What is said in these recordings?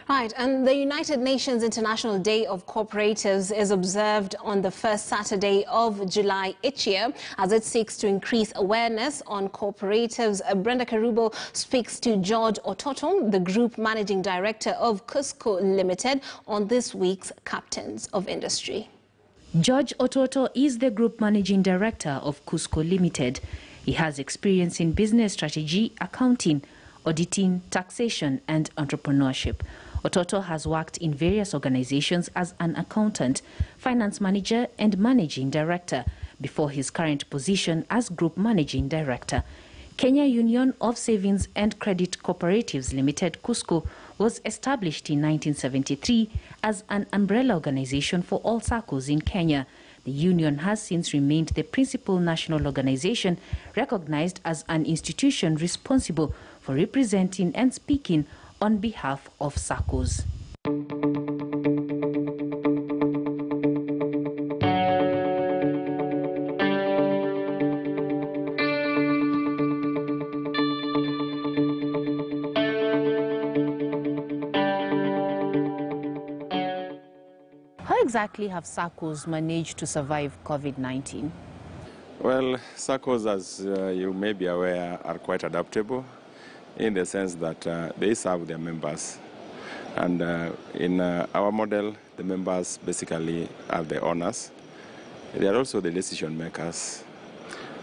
Right, and the United Nations International Day of Cooperatives is observed on the first Saturday of July each year as it seeks to increase awareness on cooperatives. Brenda Kerubo speaks to George Ototo, the Group Managing Director of KUSCO Limited, on this week's Captains of Industry. George Ototo is the Group Managing Director of KUSCO Limited. He has experience in business strategy, accounting, auditing, taxation and entrepreneurship. Ototo has worked in various organizations as an accountant, finance manager and managing director before his current position as Group Managing Director. Kenya Union of Savings and Credit Cooperatives Limited, KUSCO, was established in 1973 as an umbrella organization for all SACCOs in Kenya. The union has since remained the principal national organization, recognized as an institution responsible for representing and speaking on behalf of SACCOs. How exactly have SACCOs managed to survive COVID-19? Well, SACCOs, as you may be aware, are quite adaptable in the sense that they serve their members. And in our model, the members basically are the owners. They are also the decision makers.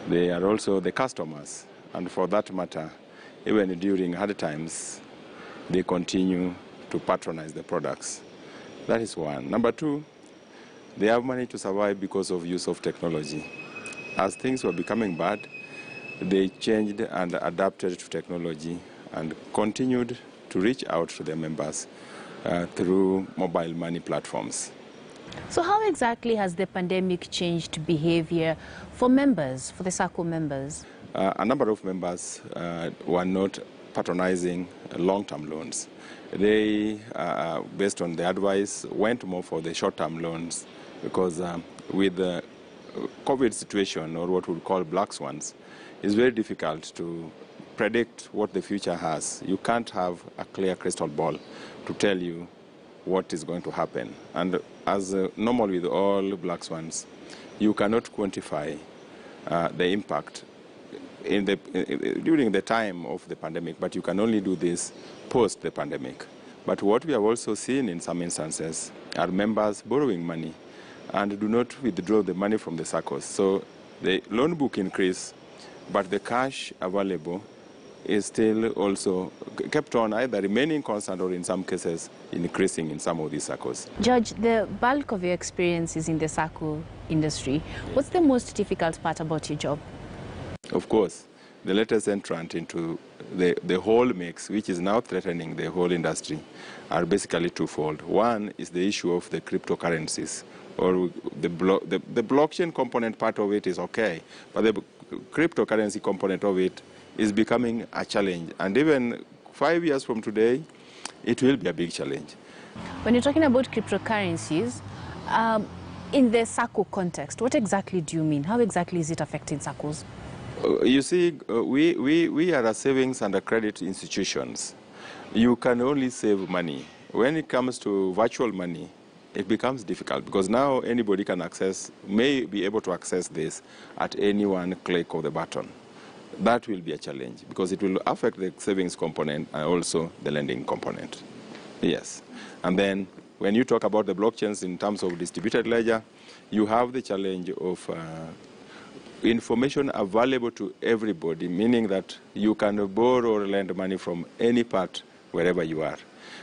They are also the customers. And for that matter, even during hard times, they continue to patronize the products. That is one. Number two, they have managed to survive because of use of technology. As things were becoming bad, they changed and adapted to technology and continued to reach out to their members through mobile money platforms. So how exactly has the pandemic changed behavior for members, for the SACCO members? A number of members were not patronizing long-term loans. They, based on the advice, went more for the short-term loans because with the COVID situation, or what we call black swans, it's very difficult to predict what the future has. You can't have a clear crystal ball to tell you what is going to happen. And as normal with all black swans, you cannot quantify the impact during the time of the pandemic, but you can only do this post the pandemic. But what we have also seen in some instances are members borrowing money and do not withdraw the money from the SACCOs. So the loan book increased, but the cash available is still also kept on either remaining constant or in some cases increasing in some of these SACCOs. George, the bulk of your experience is in the SACCO industry. What's the most difficult part about your job? Of course, the latest entrant into the whole mix, which is now threatening the whole industry, are basically twofold. One is the issue of the cryptocurrencies, or the blockchain component part of it is okay, but the cryptocurrency component of it is becoming a challenge. And even 5 years from today, it will be a big challenge. When you're talking about cryptocurrencies, in the SACCO context, what exactly do you mean? How exactly is it affecting SACCOs? You see, we are a savings and a credit institutions. You can only save money. When it comes to virtual money, it becomes difficult because now anybody may be able to access this at any one click of the button. That will be a challenge because it will affect the savings component and also the lending component. Yes. And then when you talk about the blockchains in terms of distributed ledger, you have the challenge of information available to everybody, meaning that you can borrow or lend money from any part wherever you are.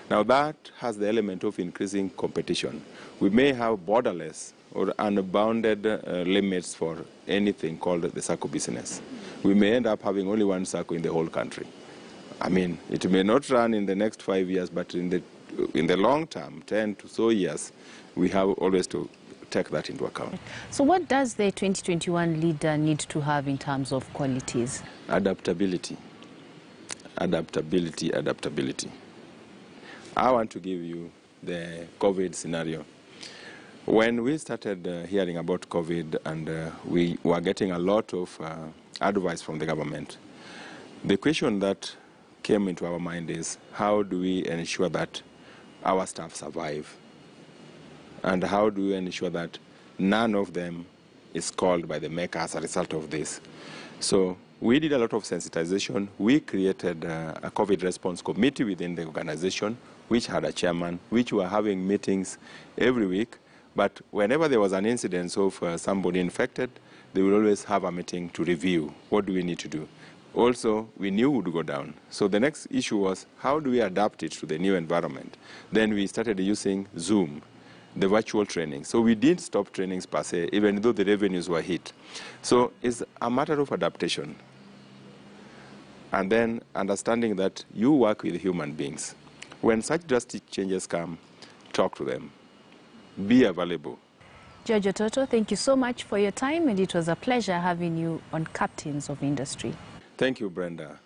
Now that has the element of increasing competition. We may have borderless or unbounded limits for anything called the SACCO business. We may end up having only one SACCO in the whole country. I mean, it may not run in the next 5 years, but in the long term, 10 to so years, we have always to take that into account. So what does the 2021 leader need to have in terms of qualities? Adaptability. Adaptability, adaptability. I want to give you the COVID scenario. When we started hearing about COVID and we were getting a lot of advice from the government, the question that came into our mind is, how do we ensure that our staff survive? And how do we ensure that none of them is called by the maker as a result of this? So we did a lot of sensitization. We created a COVID response committee within the organization, which had a chairman, which were having meetings every week. But whenever there was an incidence of somebody infected, they would always have a meeting to review what do we need to do. Also, we knew it would go down. So the next issue was, how do we adapt it to the new environment? Then we started using Zoom, the virtual training. So we didn't stop trainings per se, even though the revenues were hit. So it's a matter of adaptation. And then understanding that you work with human beings. When such drastic changes come, talk to them. Be available. George Ototo, thank you so much for your time, and it was a pleasure having you on Captains of Industry. Thank you, Brenda.